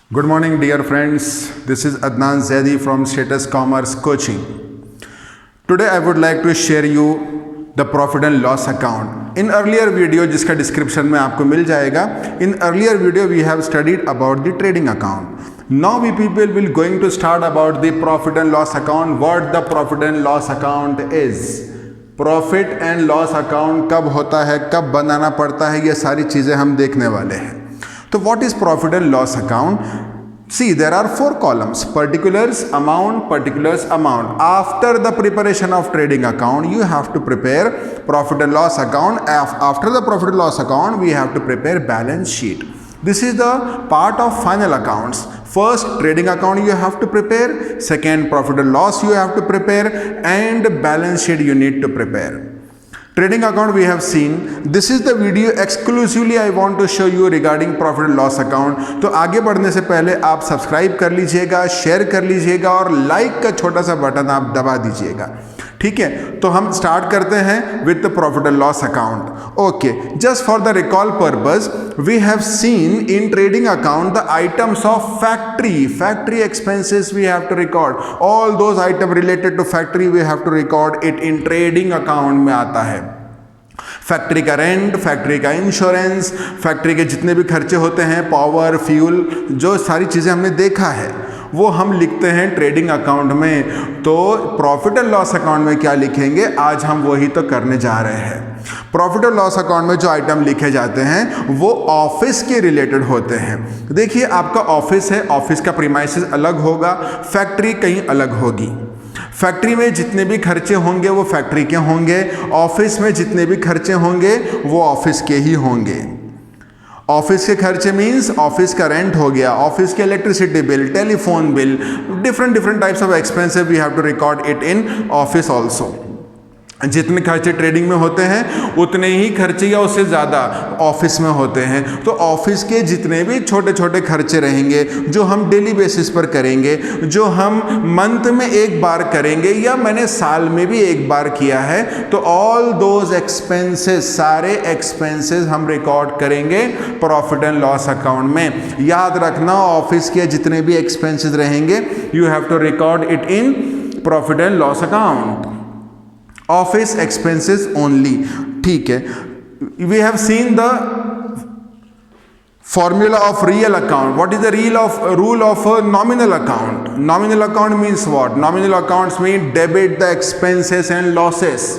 Good morning, dear friends. This is Adnan Zaidi from Status Commerce Coaching. Today, I would like to share you the profit and loss account. In earlier video, जिसका description में आपको मिल जाएगा. In earlier video, we have studied about the trading account. Now we people will going to start about the profit and loss account. What the profit and loss account is. Profit and loss account कब होता है, कब बनाना पड़ता है, ये सारी चीज़ें हम देखने वाले हैं. तो what is profit and loss account? See there are 4 columns: particulars, amount. After the preparation of trading account, you have to prepare profit and loss account. After the profit and loss account, we have to prepare balance sheet. This is the part of final accounts. First, trading account you have to prepare. Second, profit and loss you have to prepare, and balance sheet you need to prepare. Trading account we have seen. This is the video exclusively I want to show you regarding profit and loss account. तो आगे बढ़ने से पहले आप subscribe कर लीजिएगा, share कर लीजिएगा और लाइक का छोटा सा बटन आप दबा दीजिएगा. ठीक है, तो हम स्टार्ट करते हैं with the profit and loss account. Okay, just for the recall purpose we have seen in trading account the items of factory expenses we have to record. All those item related to factory we have to record it in trading account में आता है. Factory का rent, factory का insurance, factory के जितने भी खर्चे होते हैं, पावर, फ्यूल, जो सारी चीज़ें हमने देखा है वो हम लिखते हैं ट्रेडिंग अकाउंट में. तो प्रॉफिट एंड लॉस अकाउंट में क्या लिखेंगे, आज हम वही तो करने जा रहे हैं. प्रॉफिट एंड लॉस अकाउंट में जो आइटम लिखे जाते हैं वो ऑफिस के रिलेटेड होते हैं. देखिए, आपका ऑफिस है, ऑफिस का प्रीमाइसेस अलग होगा, फैक्ट्री कहीं अलग होगी. फैक्ट्री में जितने भी खर्चे होंगे वो फैक्ट्री के होंगे, ऑफिस में जितने भी खर्चे होंगे वो ऑफिस के ही होंगे. ऑफिस के खर्चे मीन्स ऑफिस का रेंट हो गया, ऑफिस के electricity bill, telephone bill, different types of expenses we have to record it in office also. जितने खर्चे ट्रेडिंग में होते हैं उतने ही खर्चे या उससे ज़्यादा ऑफिस में होते हैं. तो ऑफिस के जितने भी छोटे छोटे खर्चे रहेंगे जो हम डेली बेसिस पर करेंगे, जो हम मंथ में एक बार करेंगे या मैंने साल में भी एक बार किया है, तो ऑल दोज एक्सपेंसेस, सारे एक्सपेंसेस हम रिकॉर्ड करेंगे प्रॉफिट एंड लॉस अकाउंट में. याद रखना, ऑफिस के जितने भी एक्सपेंसेस रहेंगे you have to record it in profit and loss account. Office expenses only. ठीक है, we have seen the formula of real account. What is the rule of nominal account? Nominal account means what? Nominal accounts mean debit the expenses and losses,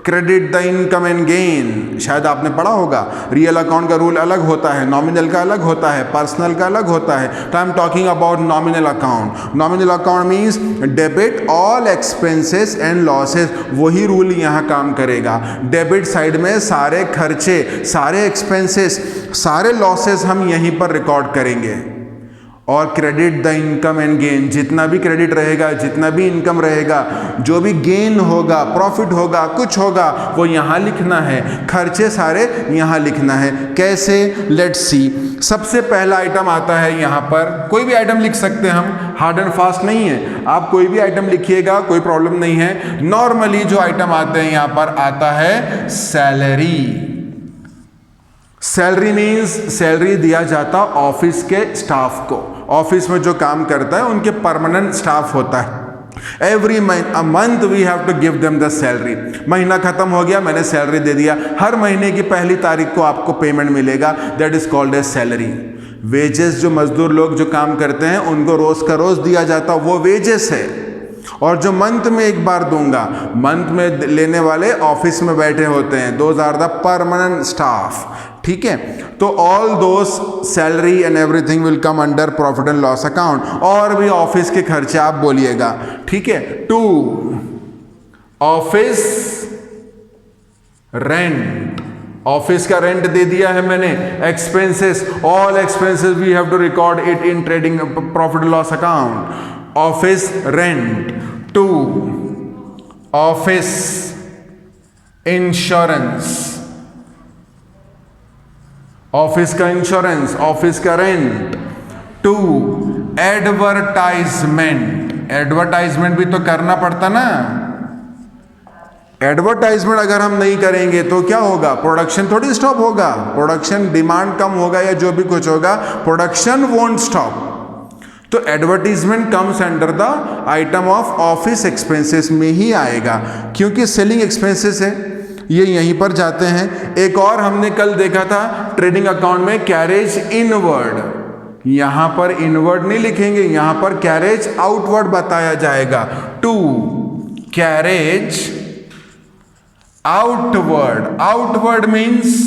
credit the income and gain. शायद आपने पढ़ा होगा. Real account का rule अलग होता है, nominal का अलग होता है, पर्सनल का अलग होता है. तो आई am talking about nominal account. Nominal account means debit all expenses and losses. वही रूल यहाँ काम करेगा. डेबिट साइड में सारे खर्चे, सारे एक्सपेंसेस, सारे लॉसेस हम यहीं पर रिकॉर्ड करेंगे. और credit the income and gain, जितना भी क्रेडिट रहेगा, जितना भी इनकम रहेगा, जो भी गेन होगा, प्रॉफिट होगा, कुछ होगा, वो यहाँ लिखना है. खर्चे सारे यहाँ लिखना है. कैसे? Let's see. सबसे पहला आइटम आता है यहाँ पर, कोई भी आइटम लिख सकते हैं हम, हार्ड एंड फास्ट नहीं है. आप कोई भी आइटम लिखिएगा, कोई प्रॉब्लम नहीं है. नॉर्मली जो आइटम आते हैं यहाँ पर आता है सैलरी. सैलरी मीन्स सैलरी दिया जाता ऑफिस के स्टाफ को. ऑफिस में जो काम करता है उनके परमानेंट स्टाफ होता है. Every month we have to give them the salary. महीना खत्म हो गया, मैंने सैलरी दे दिया, हर महीने की पहली तारीख को आपको पेमेंट मिलेगा. That is called as salary. Wages, जो मजदूर लोग जो काम करते हैं उनको रोज का रोज दिया जाता, वो वेजेस है. और जो मंथ में एक बार दूंगा, मंथ में लेने वाले ऑफिस में बैठे होते हैं, those are the permanent staff. ठीक है, तो all those salary and everything will come under profit and loss account. और भी ऑफिस के खर्चे आप बोलिएगा. ठीक है. 2, ऑफिस रेंट. ऑफिस का रेंट दे दिया है मैंने. Expenses, all expenses we have to record it in trading profit and loss account. Office rent. 2, office insurance. Office का इंश्योरेंस, ऑफिस का रेंट. 2, एडवर्टाइजमेंट. एडवर्टाइजमेंट भी तो करना पड़ता ना. एडवर्टाइजमेंट अगर हम नहीं करेंगे तो क्या होगा? प्रोडक्शन थोड़ी स्टॉप होगा. प्रोडक्शन, डिमांड कम होगा या जो भी कुछ होगा, प्रोडक्शन वोंट स्टॉप. तो advertisement comes under the item of office expenses में ही आएगा, क्योंकि सेलिंग एक्सपेंसेस है, ये यहीं पर जाते हैं। एक और हमने कल देखा था ट्रेडिंग अकाउंट में कैरेज इनवर्ड, यहां पर इनवर्ड नहीं लिखेंगे, यहां पर कैरेज आउटवर्ड बताया जाएगा। To carriage outward, outward means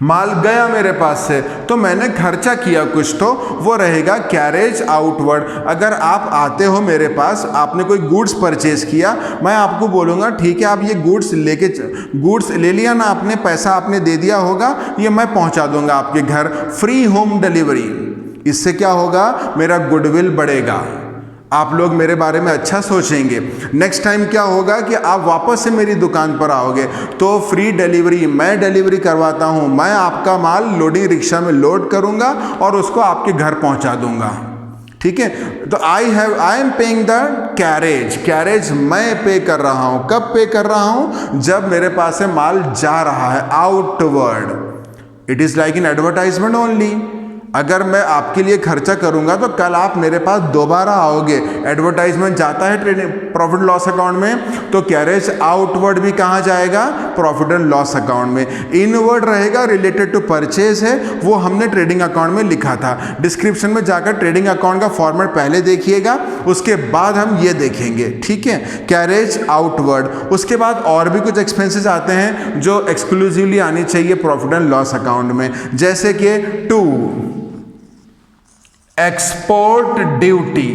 माल गया मेरे पास से, तो मैंने खर्चा किया कुछ, तो वो रहेगा कैरेज आउटवर्ड। अगर आप आते हो मेरे पास, आपने कोई गुड्स परचेज किया, मैं आपको बोलूँगा ठीक है आप ये गुड्स ले लिया ना आपने, पैसा आपने दे दिया होगा, ये मैं पहुँचा दूंगा आपके घर, फ्री होम डिलीवरी। इससे क्या होगा, मेरा गुडविल बढ़ेगा, आप लोग मेरे बारे में अच्छा सोचेंगे। नेक्स्ट टाइम क्या होगा कि आप वापस से मेरी दुकान पर आओगे तो फ्री डिलीवरी, मैं डिलीवरी करवाता हूं, मैं आपका माल लोडिंग रिक्शा में लोड करूंगा और उसको आपके घर पहुंचा दूंगा, ठीक है। तो I am paying the carriage, carriage मैं पे कर रहा हूं, कब पे कर रहा हूं, जब मेरे पास से माल जा रहा है outward. It is like in advertisement only. अगर मैं आपके लिए खर्चा करूंगा तो कल आप मेरे पास दोबारा आओगे। एडवर्टाइजमेंट जाता है ट्रेडिंग प्रॉफिट लॉस अकाउंट में, तो कैरेज आउटवर्ड भी कहाँ जाएगा, प्रॉफिट एंड लॉस अकाउंट में। इनवर्ड रहेगा, रिलेटेड टू परचेज है, वो हमने ट्रेडिंग अकाउंट में लिखा था। डिस्क्रिप्शन में जाकर ट्रेडिंग अकाउंट का फॉर्मेट पहले देखिएगा, उसके बाद हम ये देखेंगे, ठीक है, कैरेज आउटवर्ड। उसके बाद और भी कुछ एक्सपेंसेस आते हैं जो एक्सक्लूसिवली आनी चाहिए प्रॉफिट एंड लॉस अकाउंट में, जैसे कि to export duty,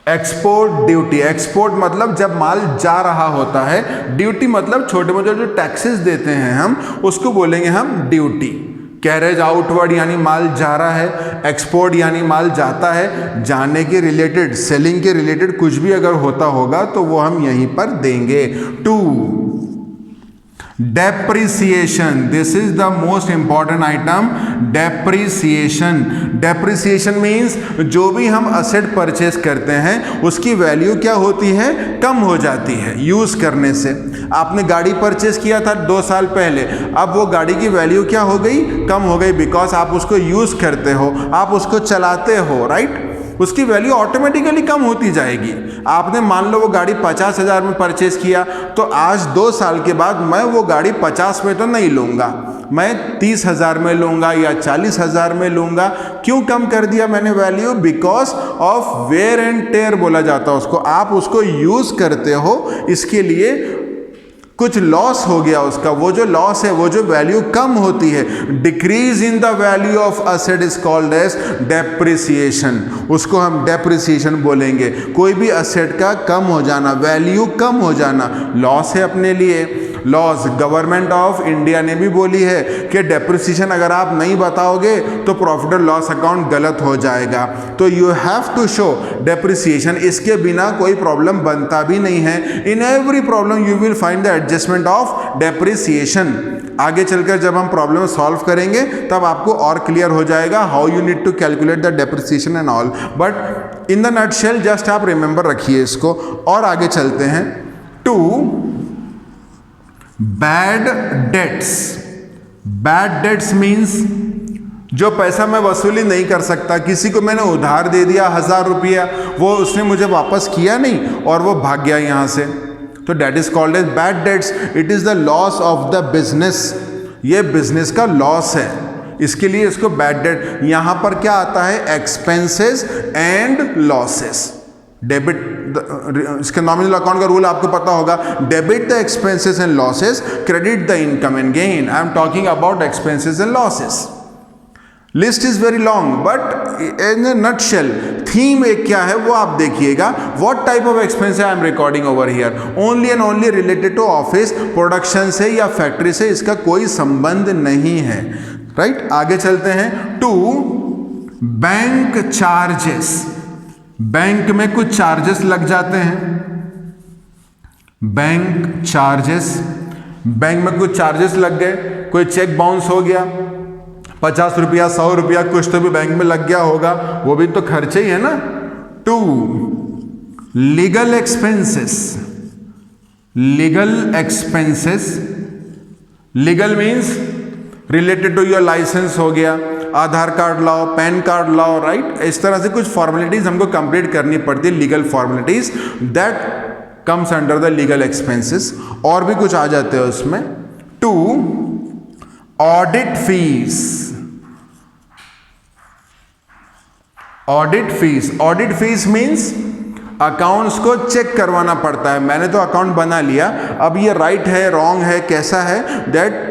export duty, export मतलब जब माल जा रहा होता है, ड्यूटी मतलब छोटे मोटे जो टैक्सेस देते हैं हम, उसको बोलेंगे हम ड्यूटी। कैरेज आउटवर्ड यानी माल जा रहा है, एक्सपोर्ट यानी माल जाता है, जाने के रिलेटेड, सेलिंग के रिलेटेड कुछ भी अगर होता होगा तो वो हम यहीं पर देंगे। To depreciation, this is the most important item, depreciation. Depreciation means जो भी हम असेट परचेज करते हैं उसकी वैल्यू क्या होती है, कम हो जाती है यूज करने से। आपने गाड़ी परचेज किया था 2 साल पहले, अब वो गाड़ी की वैल्यू क्या हो गई, कम हो गई, बिकॉज आप उसको यूज करते हो, आप उसको चलाते हो, राइट। उसकी वैल्यू ऑटोमेटिकली कम होती जाएगी। आपने मान लो वो गाड़ी 50,000 में परचेज किया, तो आज 2 साल के बाद मैं वो गाड़ी 50 में तो नहीं लूँगा, मैं 30,000 में लूँगा या 40,000 में लूँगा। क्यों कम कर दिया मैंने value, because of wear and tear बोला जाता है उसको, आप उसको यूज़ करते हो, इसके लिए कुछ लॉस हो गया उसका, वो जो लॉस है, वो जो वैल्यू कम होती है, decrease in the value of asset is called as depreciation, उसको हम डेप्रिसिएशन बोलेंगे। कोई भी असेट का कम हो जाना, वैल्यू कम हो जाना, लॉस है अपने लिए। लॉस गवर्नमेंट ऑफ इंडिया ने भी बोली है कि डेप्रिसिएशन अगर आप नहीं बताओगे तो प्रॉफिट और लॉस अकाउंट गलत हो जाएगा, तो you have to show depreciation. इसके बिना कोई प्रॉब्लम बनता भी नहीं है। In every problem you will find the adjustment of depreciation. आगे चलकर जब हम प्रॉब्लम सॉल्व करेंगे तब आपको और क्लियर हो जाएगा how you need to calculate the depreciation and all, but in the nutshell just आप रिमेंबर रखिए इसको। और आगे चलते हैं। To bad debts, bad debts means जो पैसा मैं वसूली नहीं कर सकता, किसी को मैंने उधार दे दिया 1000 रुपया, वो उसने मुझे वापस किया नहीं और वो भाग गया यहाँ से, तो debt is called as bad debts. It is the loss of the business, ये बिजनेस का लॉस है, इसके लिए इसको बैड डेट। यहां पर क्या आता है, एक्सपेंसेस एंड लॉसेस। डेबिट, इसके नॉमिनल अकाउंट का रूल आपको पता होगा, debit the expenses and losses, credit the income and gain. I am talking about expenses and losses. List is very long but in a nutshell theme एक क्या है वो आप देखिएगा। What type of expense I am recording over here, only and only related to office production से या factory से, इसका कोई संबंध नहीं है, राइट। आगे चलते हैं। टू बैंक चार्जेस, बैंक में कुछ चार्जेस लग जाते हैं, बैंक चार्जेस, बैंक में कुछ चार्जेस लग गए, कोई चेक बाउंस हो गया, 50 रुपया 100 रुपया कुछ तो भी बैंक में लग गया होगा, वो भी तो खर्चे ही है ना। To legal expenses, legal expenses, legal means related to your license हो गया, आधार कार्ड लाओ, पैन कार्ड लाओ, राइट। इस तरह से कुछ फॉर्मेलिटीज हमको कंप्लीट करनी पड़ती है, legal formalities, that comes under the legal expenses. और भी कुछ आ जाते हैं उसमें। 2 audit fees. Audit fees, audit fees means accounts को चेक करवाना पड़ता है। मैंने तो अकाउंट बना लिया, अब ये राइट है, रॉन्ग है, कैसा है, that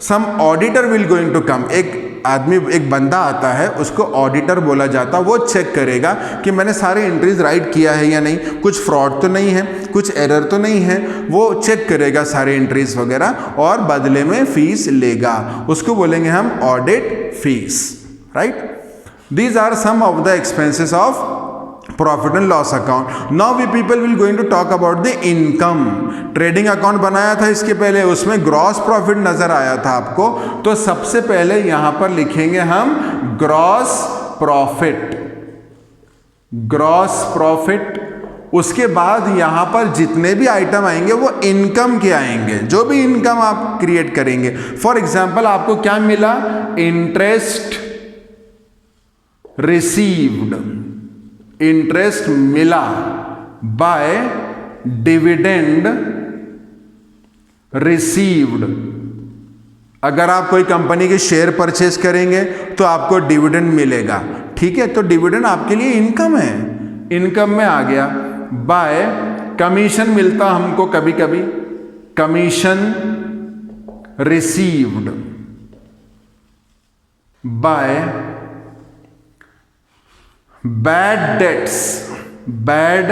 some auditor will going to come. एक आदमी, एक बंदा आता है, उसको ऑडिटर बोला जाता है। वो चेक करेगा कि मैंने सारे एंट्रीज राइट किया है या नहीं, कुछ फ्रॉड तो नहीं है, कुछ एरर तो नहीं है। वो चेक करेगा सारे एंट्रीज वगैरह और बदले में फीस लेगा। उसको बोलेंगे हम audit fees, right. These are some of the expenses of profit and loss account. Now we people will going to talk about the income. Trading account बनाया था इसके पहले, उसमें ग्रॉस प्रॉफिट नजर आया था आपको, तो सबसे पहले यहां पर लिखेंगे हम ग्रॉस प्रॉफिट, ग्रॉस प्रॉफिट। उसके बाद यहां पर जितने भी आइटम आएंगे वो इनकम के आएंगे, जो भी इनकम आप क्रिएट करेंगे। फॉर एग्जाम्पल आपको क्या मिला, इंटरेस्ट रिसीव्ड, इंटरेस्ट मिला बाय डिविडेंड रिसीव्ड। अगर आप कोई कंपनी के शेयर परचेज करेंगे तो आपको डिविडेंड मिलेगा, ठीक है, तो डिविडेंड आपके लिए इनकम है, इनकम में आ गया। बाय कमीशन मिलता हमको कभी कभी, commission received by bad debts, bad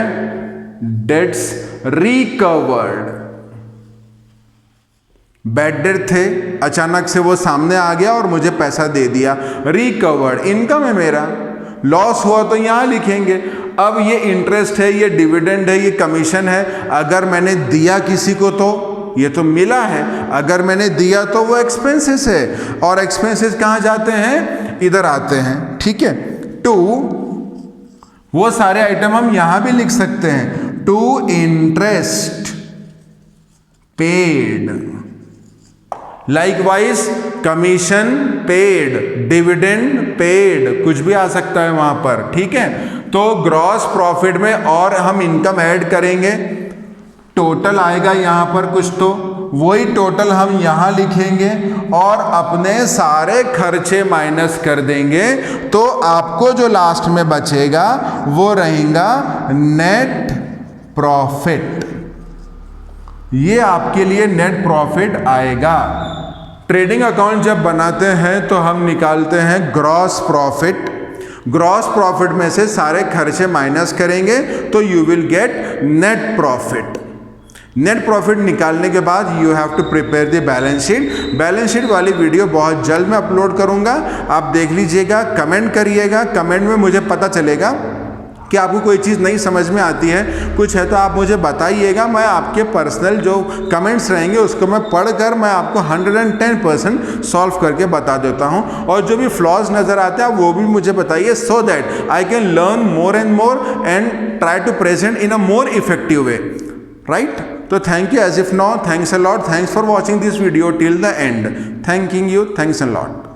debts recovered. Bad debt थे, अचानक से वो सामने आ गया और मुझे पैसा दे दिया, रिकवर्ड, इनकम है मेरा। लॉस हुआ तो यहां लिखेंगे। अब ये इंटरेस्ट है, ये डिविडेंड है, ये कमीशन है। अगर मैंने दिया किसी को तो ये तो मिला है, अगर मैंने दिया तो वो एक्सपेंसेस है, और एक्सपेंसेस कहां जाते हैं, इधर आते हैं, ठीक है। 2 वो सारे आइटम हम यहां भी लिख सकते हैं, to interest paid, likewise commission paid, dividend paid, कुछ भी आ सकता है वहां पर, ठीक है। तो ग्रॉस प्रॉफिट में और हम इनकम ऐड करेंगे, टोटल आएगा यहां पर कुछ, तो वही टोटल हम यहां लिखेंगे और अपने सारे खर्चे माइनस कर देंगे, तो आपको जो लास्ट में बचेगा वो रहेगा नेट प्रॉफिट। ये आपके लिए नेट प्रॉफिट आएगा। ट्रेडिंग अकाउंट जब बनाते हैं तो हम निकालते हैं ग्रॉस प्रॉफिट। ग्रॉस प्रॉफिट में से सारे खर्चे माइनस करेंगे तो you will get net profit. Net profit निकालने के बाद you have to prepare the balance sheet. Balance sheet वाली वीडियो बहुत जल्द मैं अपलोड करूंगा, आप देख लीजिएगा, कमेंट करिएगा, कमेंट में मुझे पता चलेगा कि आपको कोई चीज़ नहीं समझ में आती है, कुछ है तो आप मुझे बताइएगा। मैं आपके पर्सनल जो कमेंट्स रहेंगे उसको मैं पढ़कर मैं आपको 110% सॉल्व करके बता देता हूं, और जो भी फ्लॉज नज़र आते हैं वो भी मुझे बताइए, so that I can learn more and more and try to present in a more effective way, right. तो thank you as if now, thanks a lot, thanks for watching this video till the end, thanking you, thanks a lot.